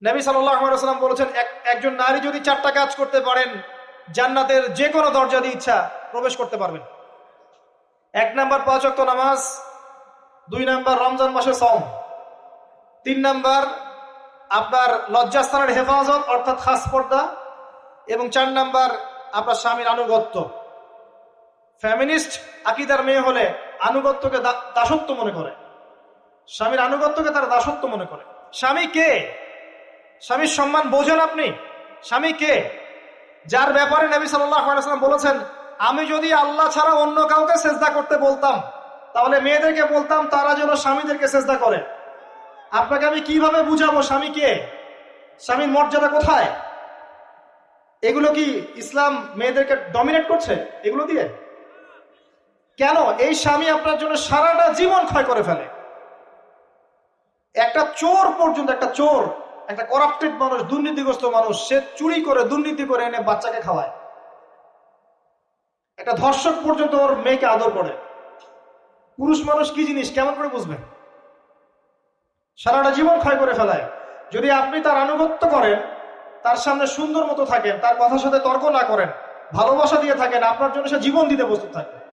নবী সাল্লাল্লাহু আলাইহি ওয়াসাল্লাম বলেছেন, একজন নারী যদি 4টা কাজ করতে পারেন, জান্নাতের যে কোনো দরজা দিয়ে ইচ্ছা প্রবেশ করতে পারবেন। 1 নাম্বার 5 ওয়াক্ত নামাজ, 2 নাম্বার রমজান মাসে সওম, 3 নাম্বার আপনার লজ্জাস্থানের হেফাজত অর্থাৎ খাস পর্দা, এবং 4 নাম্বার আপনার স্বামীর আনুগত্য। ফ্যামিনিস্ট আকীদার মেয়ে হলে আনুগত্যকে দাসত্ব মনে করে, স্বামীর আনুগত্যকে তারা দাসত্ব মনে করে। স্বামী কে? স্বামীর সম্মান বোঝেন আপনি? স্বামী কে? যার ব্যাপারে নবী সাল্লাল্লাহু আলাইহি ওয়াসাল্লাম বলেছেন, আমি যদি আল্লাহ ছাড়া অন্য কাউকে সেজদা করতে বলতাম, তাহলে মেয়েদেরকে বলতাম তারা যেন স্বামীদেরকে সেজদা করে। আপনাকে আমি কিভাবে বুঝাবো স্বামী কে, স্বামীর মর্যাদা কোথায়? এগুলো কি ইসলাম মেয়েদেরকে ডমিনেট করছে এগুলো দিয়ে? কেন? এই স্বামী আপনার জন্য সারাটা জীবন ক্ষয় করে ফেলে। একটা চোর পর্যন্ত, একটা চোর, একটা করাপ্টেড মানুষ, দুর্নীতিগ্রস্ত মানুষ, সে চুরি করে দুর্নীতি করে এনে বাচ্চাকে খাওয়ায়। একটা ধর্ষক পর্যন্ত ওর মেয়েকে আদর করে। পুরুষ মানুষ কি জিনিস কেমন করে বুঝবেন? সারাটা জীবন ক্ষয় করে ফেলায়। যদি আপনি তার আনুগত্য করেন, তার সামনে সুন্দর মতো থাকেন, তার কথার সাথে তর্ক না করেন, ভালোবাসা দিয়ে থাকেন, আপনার জন্য সে জীবন দিতে প্রস্তুত থাকে।